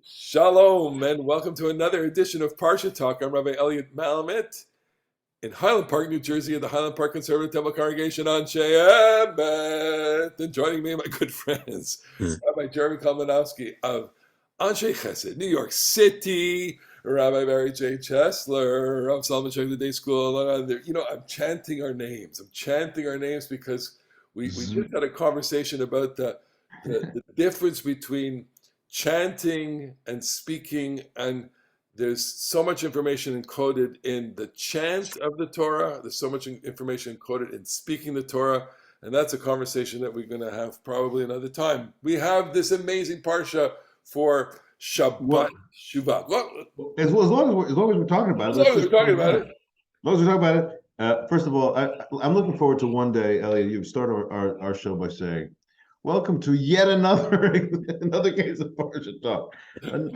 Shalom and welcome to another edition of Parsha Talk. I'm Rabbi Elliot Malamet in Highland Park, New Jersey, at the Highland Park Conservative Temple Congregation on She'emet. And joining me, my good friends, Rabbi Jeremy Kalmanowski of Anshe Chesed, New York City, Rabbi Barry J. Chesler of Solomon Shek Day School. I'm chanting our names. I'm chanting our names because we just had a conversation about the difference between chanting and speaking, and there's so much information encoded in the chant of the Torah. There's so much information encoded in speaking the Torah, and that's a conversation that we're going to have probably another time. We have this amazing parsha for Shabbat Well, Shuvah. as long as we're talking about As it, long let's as we're just talking point about out. it. As long as we're talking about it, first of all, I'm looking forward to one day, Elliot. You start our show by saying, "Welcome to yet another another case of Parsha Talk,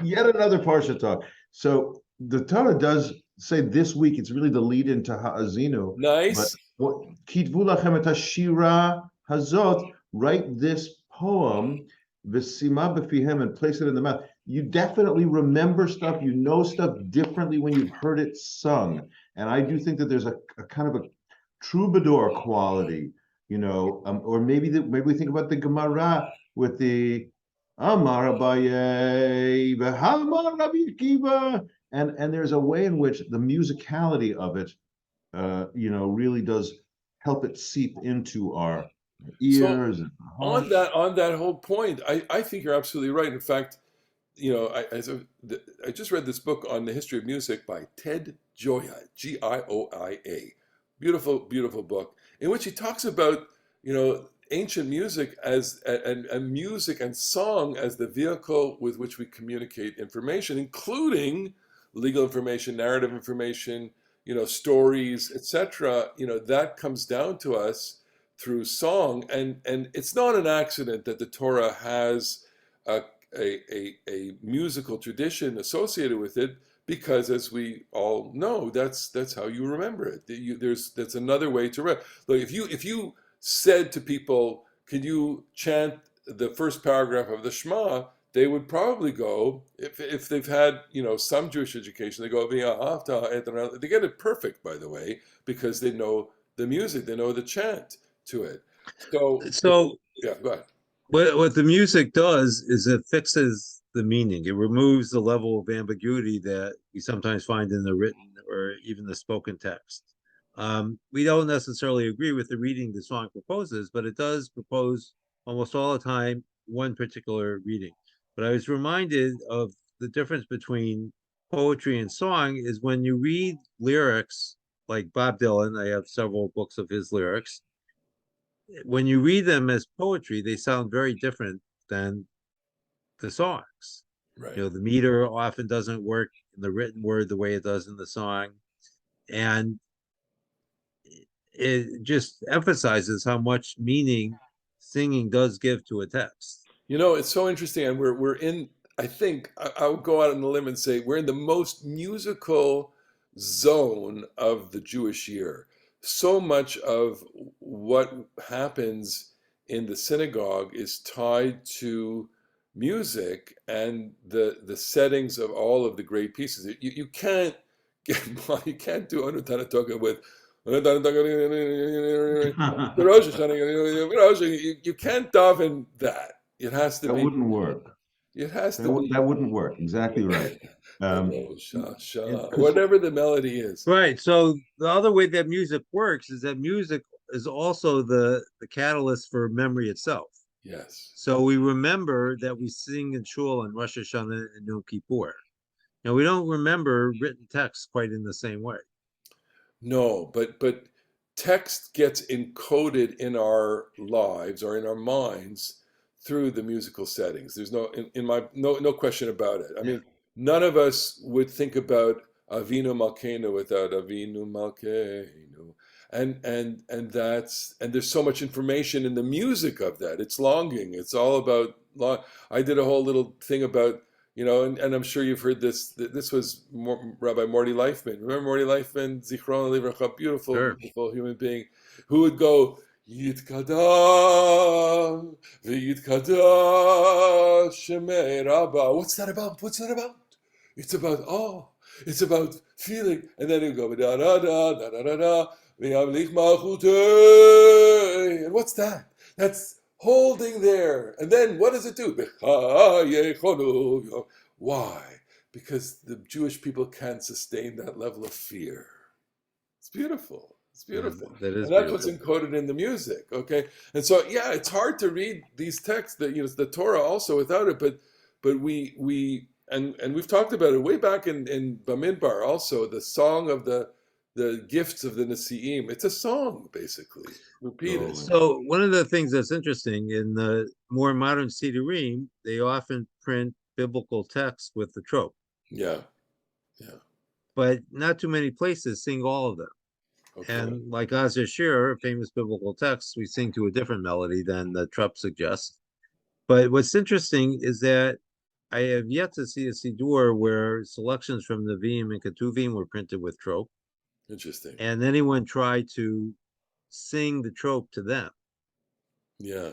yet another Parsha Talk." So the Torah does say this week it's really the lead into Ha'azinu, but Nice. what Kitvu lachem et hashira hazot, write this poem, v'sima b'fihem, and place it in the mouth. You definitely remember stuff, you know stuff differently when you've heard it sung. And I do think that there's a kind of a troubadour quality, or maybe we think about the Gemara with the Amar Abaye, V'hamar Rabbi Akiva, and there's a way in which the musicality of it, really does help it seep into our So ears and on hearts. that whole point, I think you're absolutely right. In fact, I just read this book on the history of music by Ted Gioia, Gioia. Beautiful, beautiful book in which he talks about, ancient music and music and song as the vehicle with which we communicate information, including legal information, narrative information, stories, etc. That comes down to us through song, and it's not an accident that the Torah has a a musical tradition associated with it, because as we all know, that's how you remember it. That's another way to remember. Look, if you said to people, "Can you chant the first paragraph of the Shema?" They would probably go, if they've had some Jewish education, they go, they get it perfect, by the way, because they know the music, they know the chant to it. So So yeah, go ahead. what the music does is it fixes the meaning. It removes the level of ambiguity that we sometimes find in the written or even the spoken text. We don't necessarily agree with the reading the song proposes, but it does propose almost all the time one particular reading. But I was reminded of the difference between poetry and song is when you read lyrics like Bob Dylan. I have several books of his lyrics. When you read them as poetry, they sound very different than the songs. Right. The meter often doesn't work in the written word the way it does in the song. And it just emphasizes how much meaning singing does give to a text. It's so interesting, and we're in. I think I would go out on the limb and say we're in the most musical zone of the Jewish year. So much of what happens in the synagogue is tied to music and the settings of all of the great pieces. You can't get you can't do Anutana Toka with you can't daven that. It has to That be. wouldn't work. It has That, to w- be. that wouldn't work. Exactly right. Because Whatever the melody is. Right. So the other way that music works is that music is also the catalyst for memory itself. Yes. So we remember that we sing in shul on Rosh Hashanah and Yom Kippur. Now we don't remember written text quite in the same way. No, but text gets encoded in our lives or in our minds through the musical settings. There's no question about it. I mean, none of us would think about Avinu Malkeinu without Avinu Malkeinu. And there's so much information in the music of that. It's longing. It's all about I did a whole little thing about and I'm sure you've heard this. This was Rabbi Morty Leifman. Remember Morty Leifman, Zichron Livracha, beautiful, Sure. beautiful human being, who would go, Yitkadash v'yitkadash Shemei Rabba. What's that about? What's that about? It's about it's about feeling, and then you go da da da da da da da. V'yamlich malchutei. And what's that? That's holding there. And then what does it do? Why? Because the Jewish people can't sustain that level of fear. It's beautiful. It's Yeah, beautiful. that is And that's what's beautiful. encoded in the music. Okay. And so yeah, it's hard to read these texts that the Torah also without it, but we and we've talked about it way back in Bamidbar also, the song of the gifts of the Nesi'im. It's a song, basically. Repeated. Totally. So one of the things that's interesting in the more modern Sidurim, they often print biblical text with the trope, Yeah. Yeah. but not too many places sing all of them. Okay. And like Azir Shir, famous biblical texts, we sing to a different melody than the trop suggests. But what's interesting is that I have yet to see a Sidur where selections from Nevi'im and Ketuvim were printed with trope, Interesting. and anyone tried to sing the trope to them. Yeah.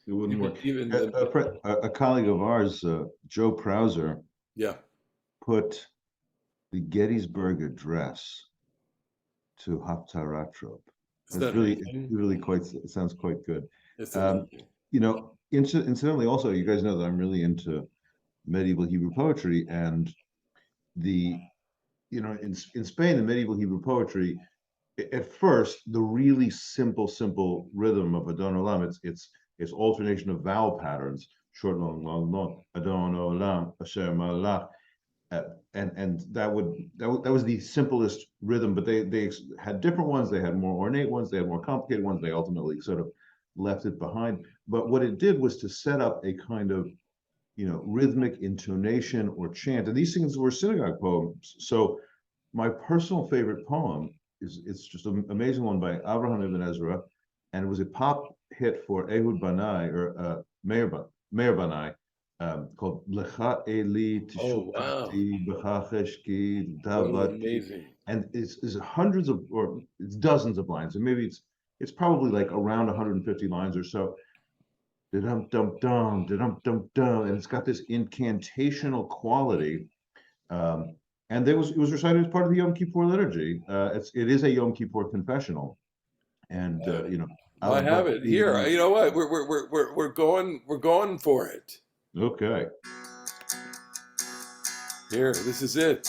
It wouldn't work. Even A colleague of ours, Joe Prauser, yeah. put the Gettysburg Address to Haftarah trope. Is that Really quite. It sounds quite good. It's amazing. Incidentally, also, you guys know that I'm really into medieval Hebrew poetry, and in Spain, the medieval Hebrew poetry, at first, the really simple rhythm of Adon Olam, it's alternation of vowel patterns, short, long, long, long, Adon Olam, Asher Malach, and that was the simplest rhythm, but they had different ones. They had more ornate ones. They had more complicated ones. They ultimately sort of left it behind. But what it did was to set up a kind of rhythmic intonation or chant, and these things were synagogue poems. So my personal favorite poem it's just an amazing one by Avraham Ibn Ezra, and it was a pop hit for Ehud Banai or Meir Banai, called Lecha Eli Oh wow. Tishukati B'chacheshki What an Davati, amazing. and it's hundreds of or it's dozens of lines, and maybe it's probably like around 150 lines or so. Dum dum dum dum dum dum, and it's got this incantational quality. And it was recited as part of the Yom Kippur liturgy. It is a Yom Kippur confessional, and I have but it here. You know what? We're going for it. okay. Here, this is it.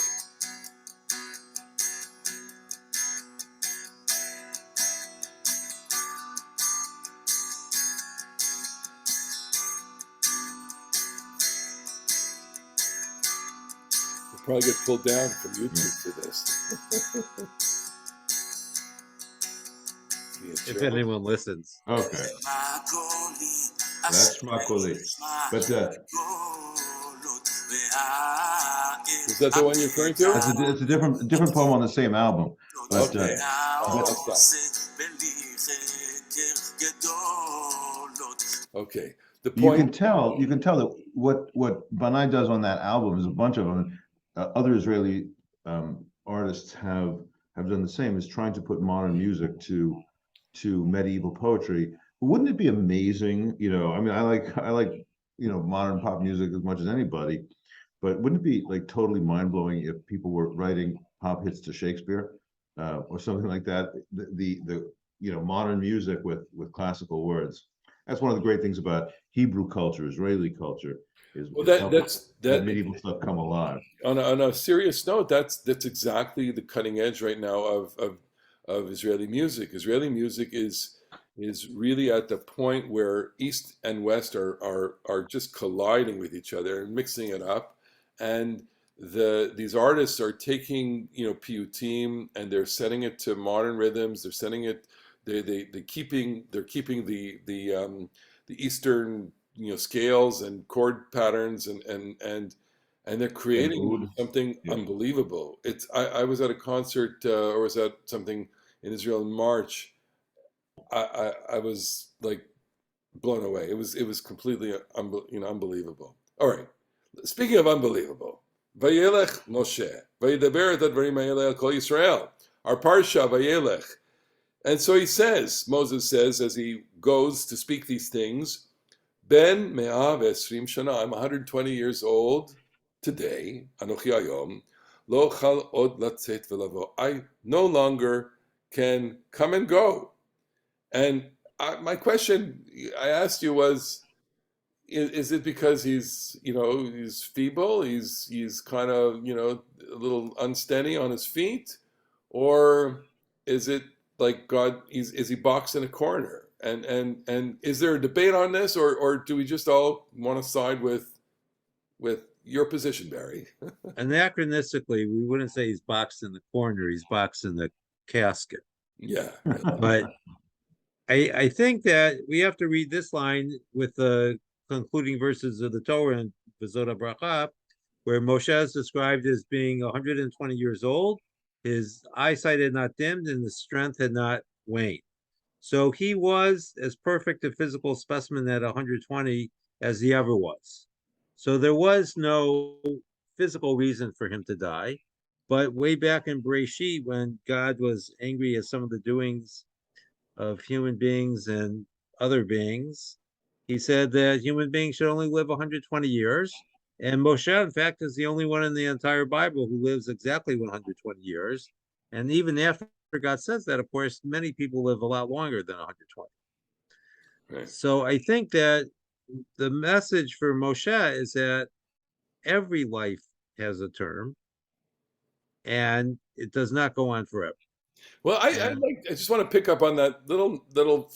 We'll probably get pulled down from YouTube for this. If anyone listens. Okay, that's Shmakoli. But Is that the one you're referring to? it's a different poem on the same album. But Okay. Okay. The point. You can tell that what Banai does on that album is a bunch of them. Other Israeli artists have done the same, is trying to put modern music to medieval poetry. Wouldn't it be amazing? I mean, I like modern pop music as much as anybody, but wouldn't it be like totally mind blowing if people were writing pop hits to Shakespeare or something like that? The modern music with classical words. That's one of the great things about Hebrew culture, Israeli culture, is that medieval stuff come alive. On a serious note, that's exactly the cutting edge right now of Israeli music. Israeli music is really at the point where East and West are just colliding with each other and mixing it up, and these artists are taking piyutim and they're setting it to modern rhythms. They're setting it. They're keeping the Eastern scales and chord patterns and they're creating something unbelievable. I was at a concert or was at something in Israel in March. I was like blown away. It was completely unbelievable. All right. Speaking of unbelievable, Vayelekh Moshe Vayidaber et advarim ha'ele al kol Yisrael. Our Parsha Vayelekh And so he says, Moses says, as he goes to speak these things, Ben me'ah ve'esrim shana, I'm 120 years old today, anochi hayom, lo chal od latzet ve'lavo. I no longer can come and go. And my question I asked you was, is it because he's feeble, he's kind of a little unsteady on his feet, or is it like God is he boxed in a corner? And is there a debate on this, or do we just all want to side with your position, Barry? Anachronistically, we wouldn't say he's boxed in the corner, he's boxed in the casket. Yeah. But I think that we have to read this line with the concluding verses of the Torah in V'zot HaBracha, where Moshe is described as being 120 years old. His eyesight had not dimmed and his strength had not waned. So he was as perfect a physical specimen at 120 as he ever was. So there was no physical reason for him to die. But way back in Bereshit, when God was angry at some of the doings of human beings and other beings, he said that human beings should only live 120 years. And Moshe, in fact, is the only one in the entire Bible who lives exactly 120 years. And even after God says that, of course, many people live a lot longer than 120. Right. So I think that the message for Moshe is that every life has a term and it does not go on forever. Well, And I just want to pick up on that little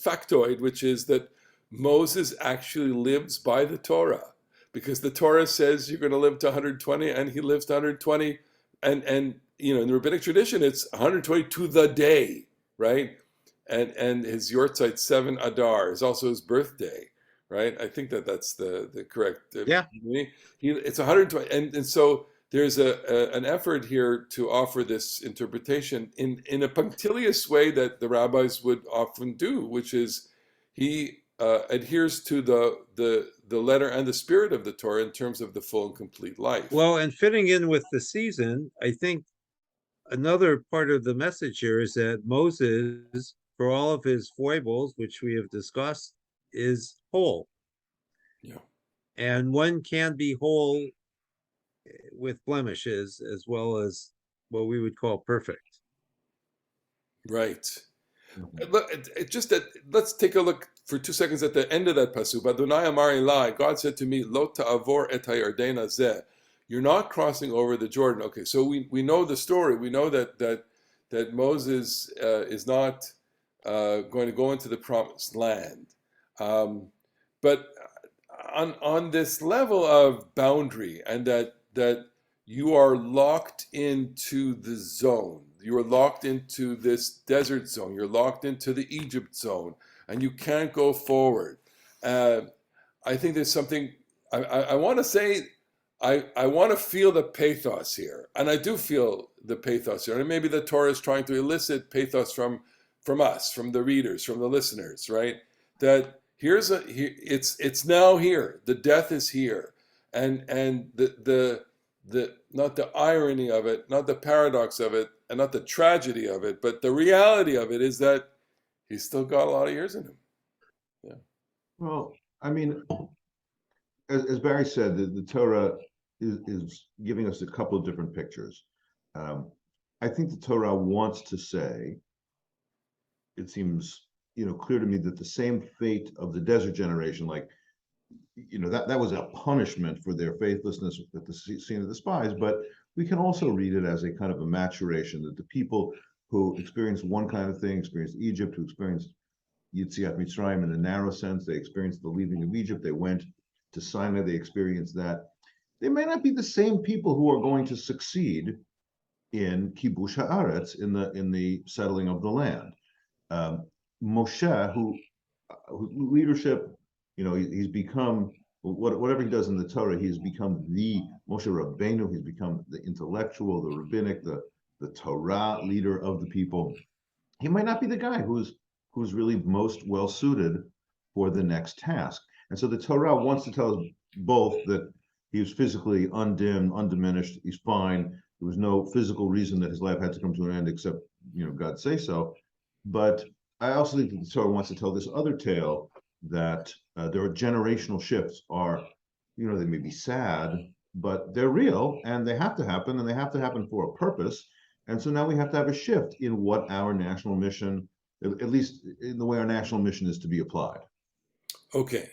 factoid, which is that Moses actually lives by the Torah, because the Torah says you're going to live to 120, and he lives to 120, and in the rabbinic tradition it's 120 to the day, right? And his Yortzeit 7 Adar is also his birthday, right? I think that's the correct. yeah, It's 120, and so there's an effort here to offer this interpretation in a punctilious way that the rabbis would often do, which is he adheres to the letter and the spirit of the Torah in terms of the full and complete life. well, and fitting in with the season, I think another part of the message here is that Moses, for all of his foibles, which we have discussed, is whole. Yeah, And one can be whole with blemishes as well as what we would call perfect. right. Mhm. Look, just that. Let's take a look for 2 seconds at the end of that pasuk. Adonai amar Eli, God said to me, "Lo ta'avor et hayarden hazeh." You're not crossing over the Jordan. Okay, so we know the story. We know that Moses is not going to go into the promised land, but on this level of boundary, and that you are locked into the zone. You are locked into this desert zone. You're locked into the Egypt zone, and you can't go forward. Uh, I think there's something I want to say. I want to feel the pathos here, and I do feel the pathos here. And maybe the Torah is trying to elicit pathos from us, from the readers, from the listeners, right? That it's now here. The death is here, and the not the irony of it, not the paradox of it, and not the tragedy of it, but the reality of it is that he's still got a lot of years in him. Yeah. Well, I mean, as Barry said, the Torah is giving us a couple of different pictures. I think the Torah wants to say, it seems clear to me, that the same fate of the desert generation, like that was a punishment for their faithlessness at the scene of the spies, but we can also read it as a kind of a maturation, that the people who experienced one kind of thing, experienced Egypt, who experienced Yetziat Mitzrayim in the narrow sense, they experienced the leaving of Egypt, they went to Sinai, they experienced that. They may not be the same people who are going to succeed in Kibush Haaretz, in the settling of the land. Moshe, who leadership, he's become whatever he does in the Torah, he's become the Moshe Rabbeinu. He's become the intellectual, the rabbinic, the Torah leader of the people. He might not be the guy who's really most well suited for the next task. And so the Torah wants to tell us both that he was physically undimmed, undiminished. He's fine. There was no physical reason that his life had to come to an end except God say so. But I also think that the Torah wants to tell this other tale that there are generational shifts. They may be sad, but they're real and they have to happen, and they have to happen for a purpose. And so now we have to have a shift in what our national mission, at least in the way our national mission is to be applied. Okay.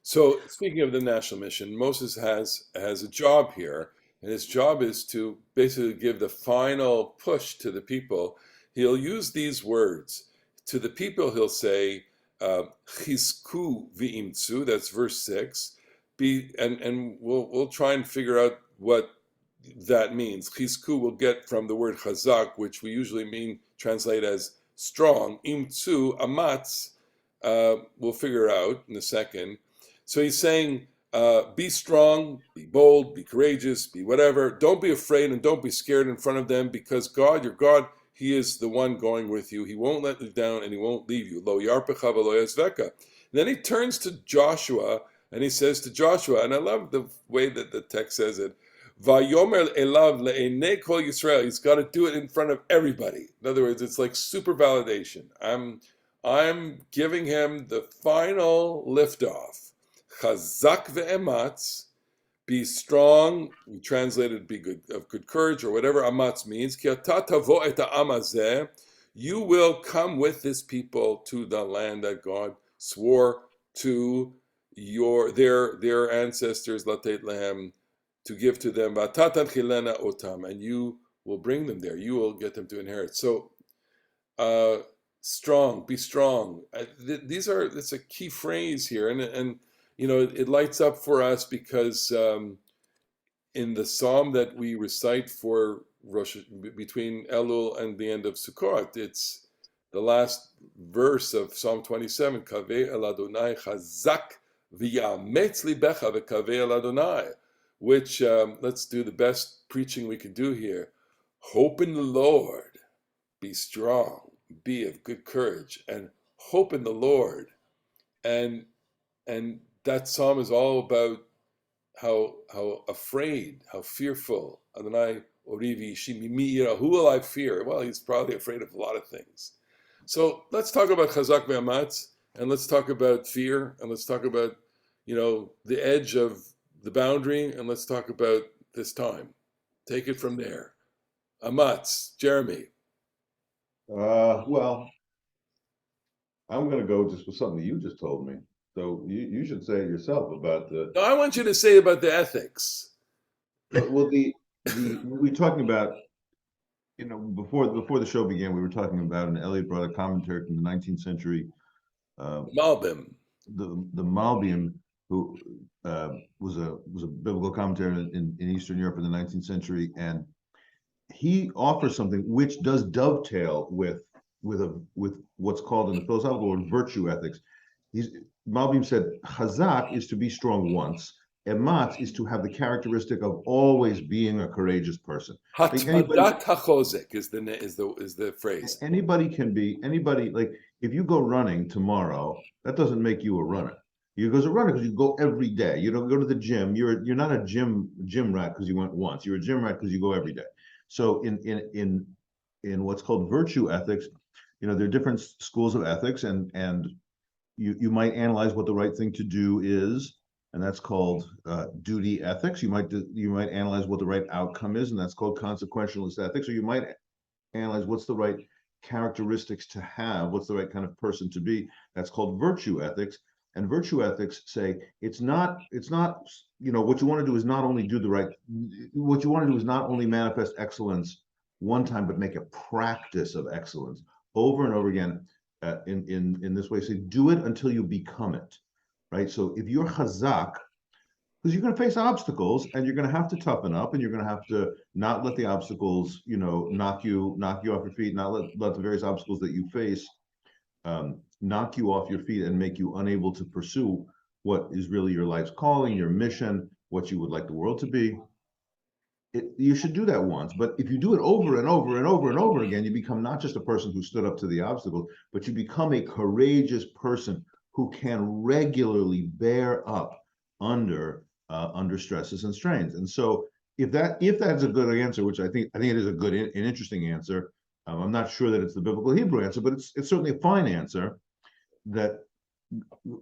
So speaking of the national mission, Moses has a job here, and his job is to basically give the final push to the people. He'll use these words. To the people, he'll say, Chizku v'imtzu, that's verse 6. And we'll try and figure out what that means. Chizku we'll get from the word chazak, which we usually translate as strong. Imtzu, amatz, we'll figure out in a second. So he's saying, be strong, be bold, be courageous, be whatever. Don't be afraid and don't be scared in front of them, because God, your God, He is the one going with you. He won't let you down and He won't leave you. Lo yarpecha v'lo yazveka. Then he turns to Joshua and he says to Joshua, and I love the way that the text says it, Vayomer elav le'enei kol Yisrael. He's got to do it in front of everybody. In other words, it's like super validation. I'm giving him the final liftoff. Hazak ve'ematz, be strong. We translated be good, of good courage, or whatever amatz means. Ki ata tavo et ha'am hazeh, you will come with this people to the land that God swore to their ancestors, latet lehem, to give to them. Vatatan chilena otam, and you will bring them there. You will get them to inherit. So, strong, be strong. It's a key phrase here, and it lights up for us because in the psalm that we recite for between Elul and the end of Sukkot, it's the last verse of Psalm 27. Kaveh el Adonai Hazak Ve'ematz libecha v'kaveh el Adonai. Which let's do the best preaching we can do here. Hope in the Lord, be strong, be of good courage, and hope in the Lord. And that psalm is all about how afraid, how fearful. Adonai orivi shimi ira. Who will I fear? Well, he's probably afraid of a lot of things. So let's talk about Hazak Ve'ematz, and let's talk about fear, and let's talk about the edge of the boundary, and let's talk about this time. Take it from there. Amatz, Jeremy. Well, I'm going to go just with something you just told me. So you should say it yourself about the. No, I want you to say about the ethics. Well, we're talking about, before the show began, we were talking about, and Elliot brought a commentary from the 19th century. Malbim. The Malbim, who was a biblical commentator in Eastern Europe in the 19th century, and he offers something which does dovetail with what's called in the philosophical word virtue ethics. Malbim said, Hazak is to be strong once. Ematz is to have the characteristic of always being a courageous person. Hatmadat hachozek is the phrase. Anybody, like if you go running tomorrow, that doesn't make you a runner. You go as a runner because you go every day. You don't go to the gym. You're not a gym rat because you went once. You're a gym rat because you go every day. So in what's called virtue ethics, there are different schools of ethics, and you might analyze what the right thing to do is, and that's called duty ethics. You might analyze what the right outcome is, and that's called consequentialist ethics. Or you might analyze what's the right characteristics to have, what's the right kind of person to be. That's called virtue ethics. And virtue ethics say it's not what you want to do is not only do the right, what you want to do is not only manifest excellence one time, but make a practice of excellence over and over again. In this way, say do it until you become it, right? So if you're Hazak, because you're going to face obstacles and you're going to have to toughen up, and you're going to have to not let the obstacles knock you off your feet, not let the various obstacles that you face knock you off your feet and make you unable to pursue what is really your life's calling, your mission, what you would like the world to be. You should do that once, but if you do it over and over and over and over again, you become not just a person who stood up to the obstacle, but you become a courageous person who can regularly bear up under stresses and strains. And so if that's a good answer, which I think it is a good and interesting answer, I'm not sure that it's the biblical Hebrew answer, but it's certainly a fine answer that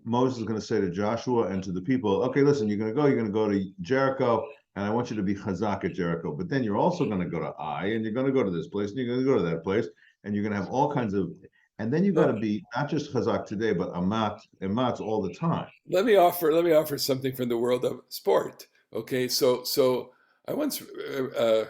Moses is going to say to Joshua and to the people, okay, listen, you're going to go to Jericho, and I want you to be Hazak at Jericho. But then you're also going to go to Ai, and you're going to go to this place, and you're going to go to that place, and you're going to have all kinds of, and then you got to be not just Hazak today, but Ematz all the time. Let me offer something from the world of sport. Okay, so I once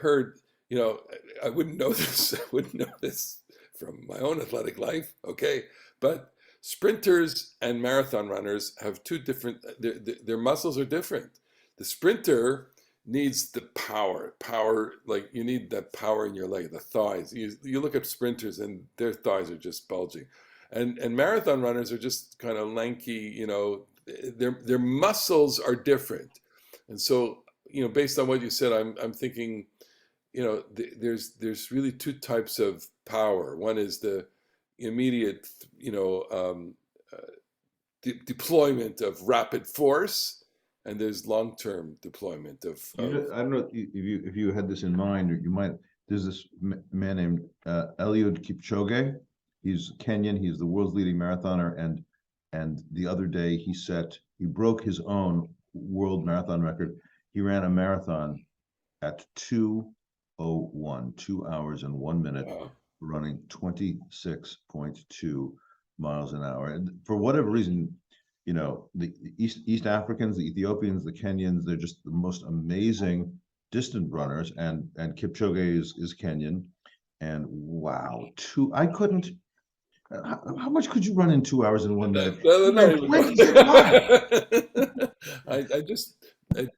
heard, I wouldn't know this. I wouldn't know this from my own athletic life. Okay, but sprinters and marathon runners have two different. Their muscles are different. The sprinter needs the power, like you need that power in your leg, the thighs. You look at sprinters and their thighs are just bulging, and marathon runners are just kind of lanky. Their muscles are different, and so based on what you said, I'm thinking, there's really two types of power. One is the immediate, deployment of rapid force, and there's long-term deployment of. I don't know if you had this in mind, or you might. There's this man named Eliud Kipchoge. He's Kenyan. He's the world's leading marathoner, and the other day he broke his own world marathon record. He ran a marathon at 2:01, 2 hours and 1 minute, running 26.2 miles an hour. And for whatever reason, the East Africans, the Ethiopians, the Kenyans, they're just the most amazing distant runners. And Kipchoge is Kenyan. And wow, I couldn't. How much could you run in 2 hours and 1 minute? I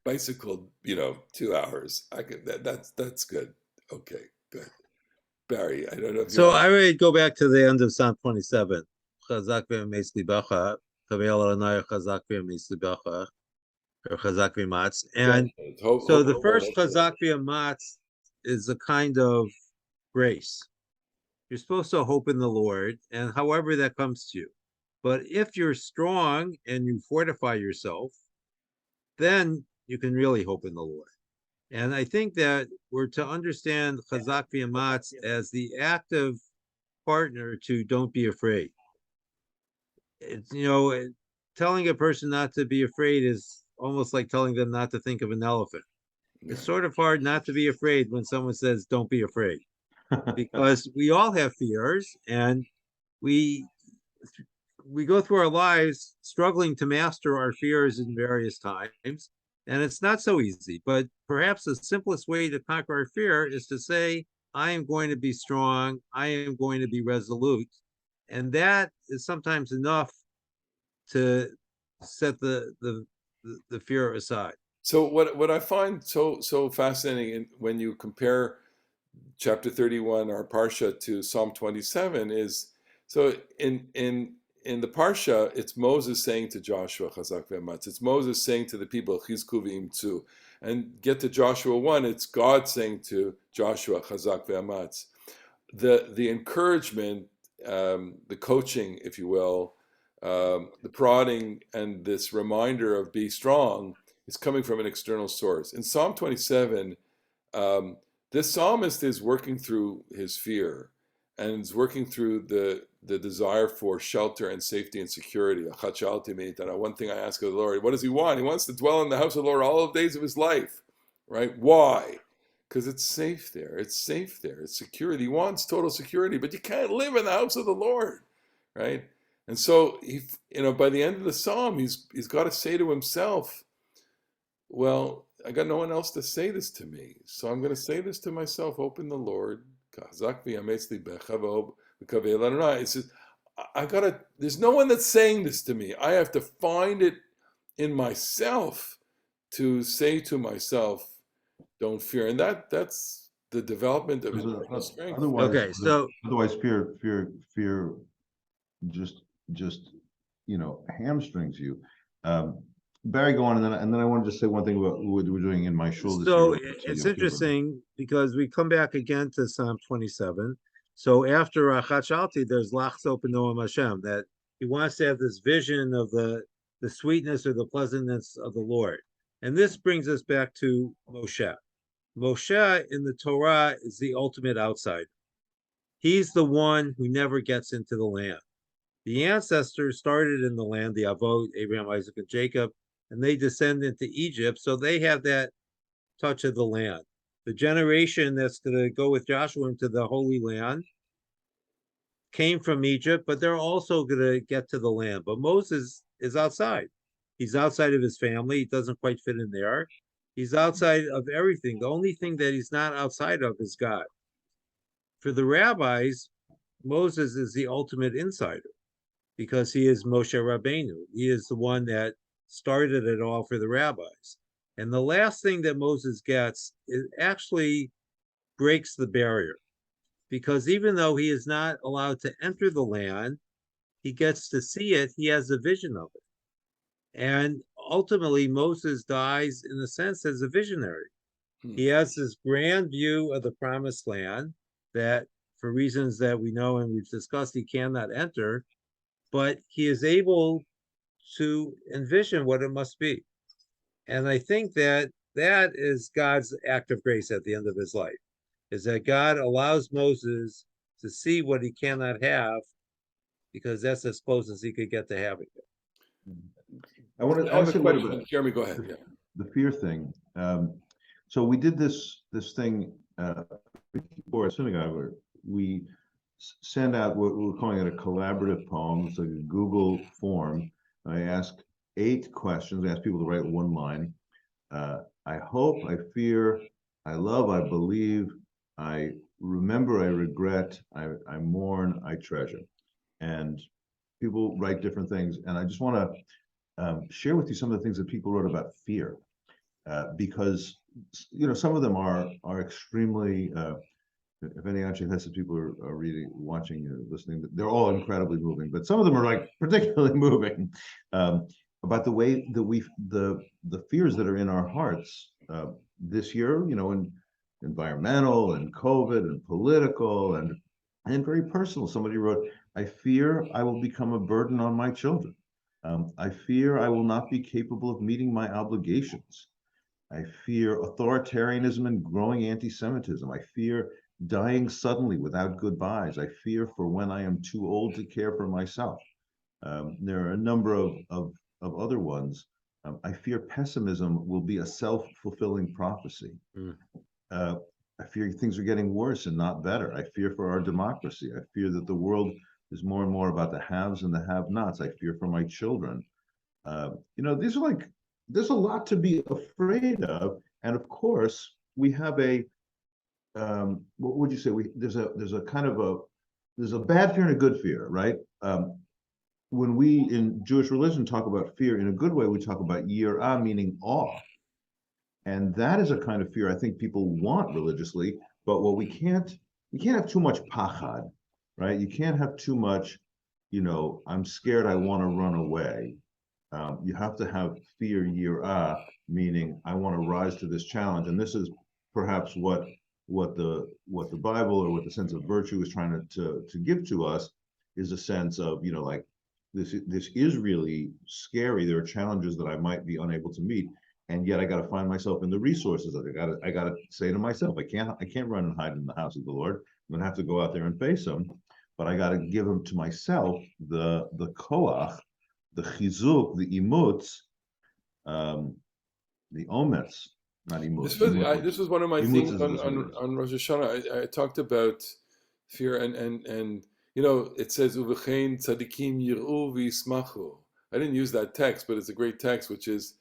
bicycled, 2 hours. I could. That's good. Okay, good. Barry, I don't know if So I would go back to the end of Psalm 27. Hazak Ve'ematz libacha, Hazak Ve'ematz libacha, or Hazak Ve'ematz. And so the first Hazak Ve'ematz is a kind of grace. You're supposed to hope in the Lord, and however that comes to you. But if you're strong and you fortify yourself, then you can really hope in the Lord. And I think that we're to understand Hazak Ve'ematz as the active partner to don't be afraid. It's, telling a person not to be afraid is almost like telling them not to think of an elephant. It's sort of hard not to be afraid when someone says, don't be afraid. Because we all have fears, and we go through our lives struggling to master our fears in various times, and it's not so easy. But perhaps the simplest way to conquer our fear is to say, I am going to be strong, I am going to be resolute, and that is sometimes enough to set the fear aside. So what I find so fascinating when you compare chapter 31, our Parsha, to Psalm 27 is, so in the Parsha, it's Moses saying to Joshua, Hazak Ve'ematz. It's Moses saying to the people, Chizku v'imtzu. And get to Joshua 1, it's God saying to Joshua, Hazak Ve'ematz. The encouragement, the coaching, if you will, the prodding, and this reminder of be strong is coming from an external source. In Psalm 27, this psalmist is working through his fear, and is working through the desire for shelter and safety and security. One thing I ask of the Lord, what does he want? He wants to dwell in the house of the Lord all the days of his life, right? Why? Because it's safe there. It's safe there. It's security. He wants total security, but you can't live in the house of the Lord, right? And so by the end of the psalm, he's got to say to himself, well, I got no one else to say this to me, so I'm going to say this to myself. Open the Lord. There's no one that's saying this to me. I have to find it in myself to say to myself, don't fear. And that's the development of internal strength. Otherwise, fear just hamstrings you. Barry, go on, and then I want to just say one thing about what we're doing in my shul this year. So it's interesting because we come back again to Psalm 27. So after Chachalti, there's Lachzot b'noam Hashem, that he wants to have this vision of the sweetness or the pleasantness of the Lord. And this brings us back to Moshe. Moshe in the Torah is the ultimate outsider. He's the one who never gets into the land. The ancestors started in the land, the Avot, Abraham, Isaac, and Jacob, and they descend into Egypt, so they have that touch of the land. The generation that's going to go with Joshua into the Holy Land came from Egypt, but they're also going to get to the land. But Moses is outside. He's outside of his family. He doesn't quite fit in there. He's outside of everything. The only thing that he's not outside of is God. For the rabbis, Moses is the ultimate insider because he is Moshe Rabbeinu. He is the one that started it all for the rabbis. And the last thing that Moses gets is actually breaks the barrier because even though he is not allowed to enter the land, he gets to see it. He has a vision of it. And ultimately, Moses dies in a sense as a visionary. He has this grand view of the promised land that, for reasons that we know and we've discussed, he cannot enter, but he is able to envision what it must be. And I think that that is God's act of grace at the end of his life, is that God allows Moses to see what he cannot have because that's as close as he could get to having it. I want to I have say a a little question. bit Jeremy, go ahead. Yeah. the fear thing. So we did this thing before at synagogue where we send out what we're calling it a collaborative poem. It's like a Google form. I ask 8 questions. I ask people to write one line. I hope, I fear, I love, I believe, I remember, I regret, I mourn, I treasure. And people write different things. And I just want to share with you some of the things that people wrote about fear, because some of them are extremely. If any Anshe Hesed people are reading, watching, listening, they're all incredibly moving. But some of them are like particularly moving about the way that the fears that are in our hearts this year. In environmental and COVID and political and very personal. Somebody wrote, "I fear I will become a burden on my children. I fear I will not be capable of meeting my obligations. I fear authoritarianism and growing anti-Semitism. I fear dying suddenly without goodbyes. I fear for when I am too old to care for myself." There are a number of other ones. I fear pessimism will be a self-fulfilling prophecy. I fear things are getting worse and not better. I fear for our democracy. I fear that the world is more and more about the haves and the have-nots. I fear for my children. These are there's a lot to be afraid of. And of course, we have what would you say? There's a kind of there's a bad fear and a good fear, right? When we in Jewish religion talk about fear in a good way, we talk about yirah, meaning awe. And that is a kind of fear I think people want religiously, but what we can't have too much pachad, right? You can't have too much, I'm scared, I want to run away. You have to have fear, yirah, meaning I want to rise to this challenge. And this is perhaps what the Bible or what the sense of virtue is trying to give to us, is a sense of, this is really scary. There are challenges that I might be unable to meet. And yet I got to find myself in the resources. I got to say to myself, I can't run and hide in the house of the Lord. I'm going to have to go out there and face him, but I got to give him to myself the koach, the chizuk, the imutz, the omets, not imutz. This was one of my Imutz themes is on Rosh Hashanah. I talked about fear and it says uvechein tzadikim yir'u v'yismachu. I didn't use that text, but it's a great text, which is,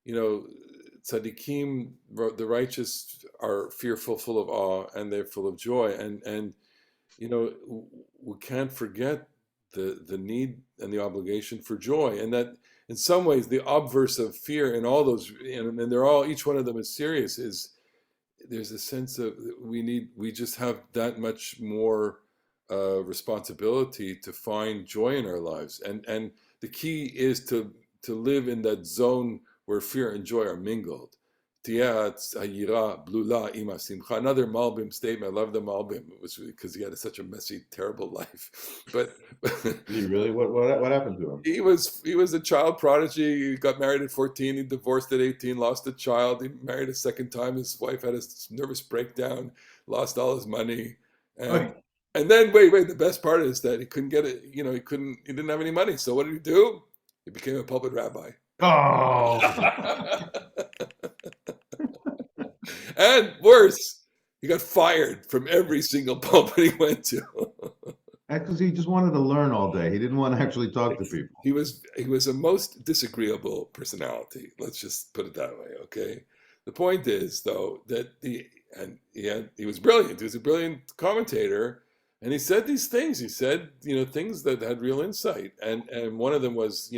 tzaddikim, the righteous, are fearful, full of awe, and they're full of joy. And we can't forget the need and the obligation for joy, and that in some ways the obverse of fear and all those, and they're all, each one of them is serious. Is there's a sense of we just have that much more responsibility to find joy in our lives, and the key is to live in that zone where fear and joy are mingled. Another Malbim statement. I love the Malbim, because he had such a messy, terrible life. But he really, what happened to him? He was a child prodigy. He got married at 14. He divorced at 18. Lost a child. He married a second time. His wife had a nervous breakdown. Lost all his money. And And then wait, the best part is that he couldn't get it, he didn't have any money. So what did he do? He became a pulpit rabbi. Oh, And worse, he got fired from every single pulpit he went to. because he just wanted to learn all day. He didn't want to actually talk to people. He was a most disagreeable personality. Let's just put it that way, okay? The point is, though, that he was brilliant. He was a brilliant commentator, and he said these things. He said, things that had real insight, and one of them was,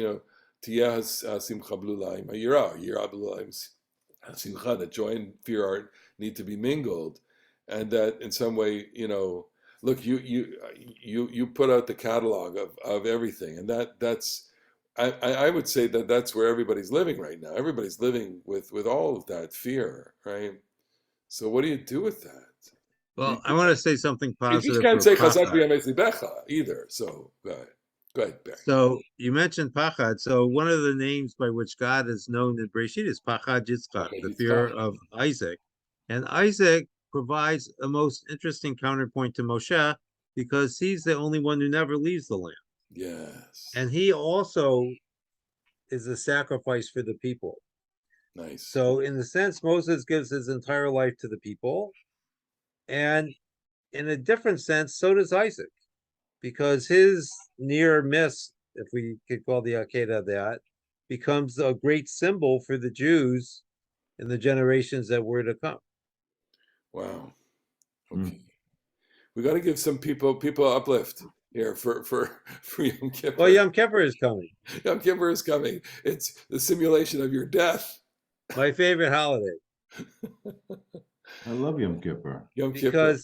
Tiyah simcha b'lulayim ha'yira, yira b'lulayim simcha. That joy and fear need to be mingled, and that in some way, look, you put out the catalog of everything, and that's I would say that's where everybody's living right now. Everybody's living with all of that fear, right? So what do you do with that? Well, I want to say something You just positive can't for say Hazak Pachad. Ve'ematz libecha either. So go ahead, Barry. So you mentioned Pachad. So one of the names by which God is known in Bereshit is Pachad Yitzchak, Pachad the Yitzchak. fear of Isaac. And Isaac provides a most interesting counterpoint to Moshe because he's the only one who never leaves the land. Yes. And he also is a sacrifice for the people. Nice. So in the sense, Moses gives his entire life to the people. And in a different sense, so does Isaac, because his near miss, if we could call the Akedah that, becomes a great symbol for the Jews in the generations that were to come. Wow. Okay. We got to give some people uplift here for Yom Kippur. Well, Yom Kippur is coming. Yom Kippur is coming. It's the simulation of your death. My favorite holiday. I love Yom Kippur. Yom Kippur.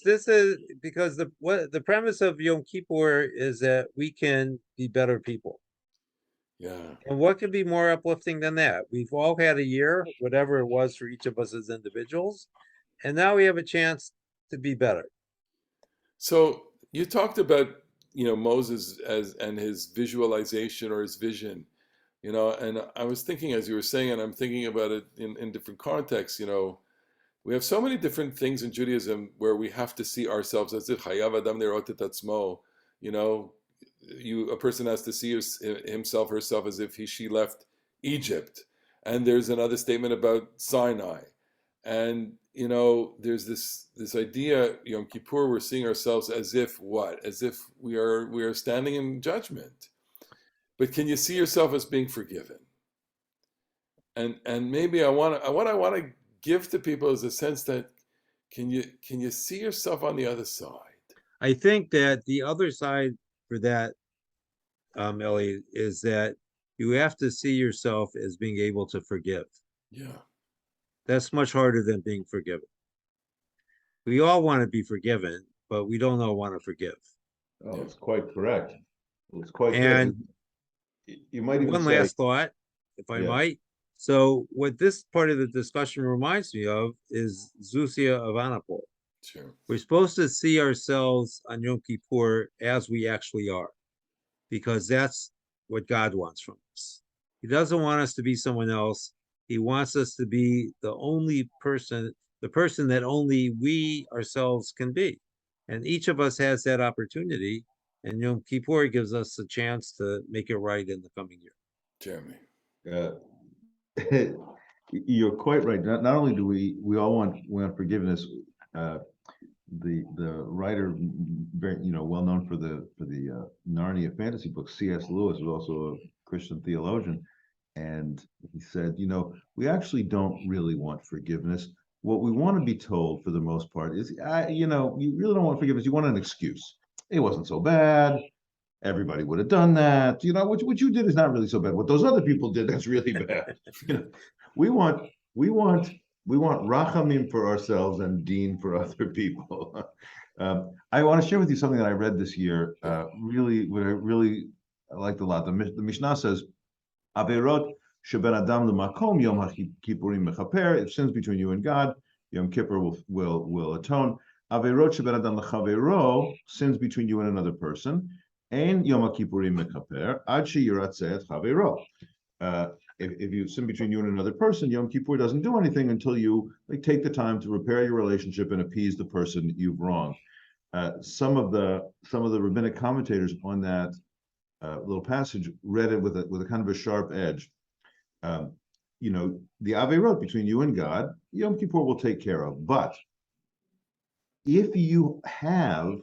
Because the premise of Yom Kippur is that we can be better people. Yeah. And what could be more uplifting than that? We've all had a year, whatever it was for each of us as individuals, and now we have a chance to be better. So you talked about Moses and his visualization or his vision, and I was thinking as you were saying, and I'm thinking about it in different contexts. We have so many different things in Judaism where we have to see ourselves as if Hayav Adam Nerot et Atzmo. A person has to see himself, herself as if she left Egypt. And there's another statement about Sinai. And there's this idea, Yom Kippur, we're seeing ourselves as if what? As if we are standing in judgment. But can you see yourself as being forgiven? And maybe what I want to give to people is a sense that can you see yourself on the other side? I think that the other side for that, Ellie, is that you have to see yourself as being able to forgive. Yeah. That's much harder than being forgiven. We all want to be forgiven, but we don't all want to forgive. Oh, it's quite correct. It's quite And good. You might even one say, last thought, if I might. So what this part of the discussion reminds me of is Zusia of Anapol. Sure. We're supposed to see ourselves on Yom Kippur as we actually are, because that's what God wants from us. He doesn't want us to be someone else. He wants us to be the person that only we ourselves can be. And each of us has that opportunity. And Yom Kippur gives us a chance to make it right in the coming year. Jeremy. You're quite right. Not only do we all want forgiveness. The writer, very well known for the Narnia fantasy book, C.S. Lewis, was also a Christian theologian, and he said, we actually don't really want forgiveness. What we want to be told, for the most part, is, you really don't want forgiveness. You want an excuse. It wasn't so bad. Everybody would have done that. What you did is not really so bad. What those other people did, that's really bad. We want rachamim for ourselves and deen for other people. I want to share with you something that I read this year. What I liked a lot. The Mishnah says, "Averot sheben adam l'makom yom kippurim mechaper." If sins between you and God, Yom Kippur will atone. Averot sheben adam l'chavero, sins between you and another person, and Yom Kippurim mechaper ad sheyiratzeh et chavero. If you sin between you and another person, Yom Kippur doesn't do anything until you take the time to repair your relationship and appease the person you've wronged. some of the rabbinic commentators on that little passage read it with a kind of a sharp edge. The Averot between you and God, Yom Kippur will take care of. But if you have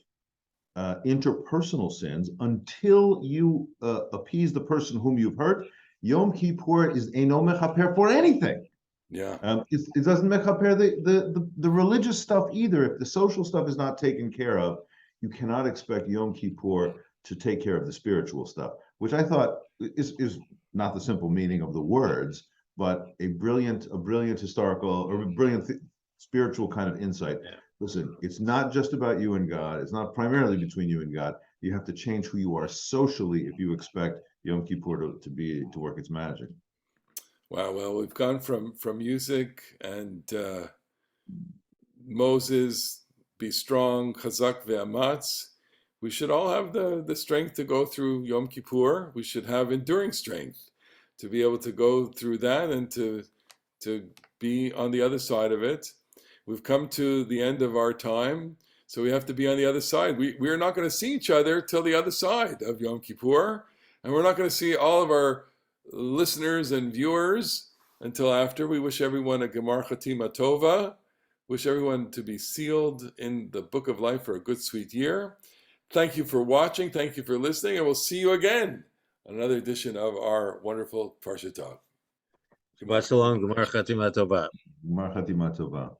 interpersonal sins, until you appease the person whom you've hurt, Yom Kippur is Eino Mechaper for anything. Yeah. It doesn't mechaper the religious stuff either. If the social stuff is not taken care of, you cannot expect Yom Kippur to take care of the spiritual stuff, which I thought is not the simple meaning of the words, but a brilliant historical or a brilliant spiritual kind of insight. Yeah. Listen, it's not just about you and God. It's not primarily between you and God. You have to change who you are socially if you expect Yom Kippur to work its magic. Wow. Well, we've gone from music and Moses, be strong, Hazak Ve'ematz. We should all have the strength to go through Yom Kippur. We should have enduring strength to be able to go through that and to be on the other side of it. We've come to the end of our time, so we have to be on the other side. We are not going to see each other till the other side of Yom Kippur, and we're not going to see all of our listeners and viewers until after. We wish everyone a Gemar Chatima Tova. Wish everyone to be sealed in the book of life for a good, sweet year. Thank you for watching. Thank you for listening, and we'll see you again on another edition of our wonderful Parasha Talk. Shabbat shalom, Gemar Chatima Tova. Gemar Chatima Tova.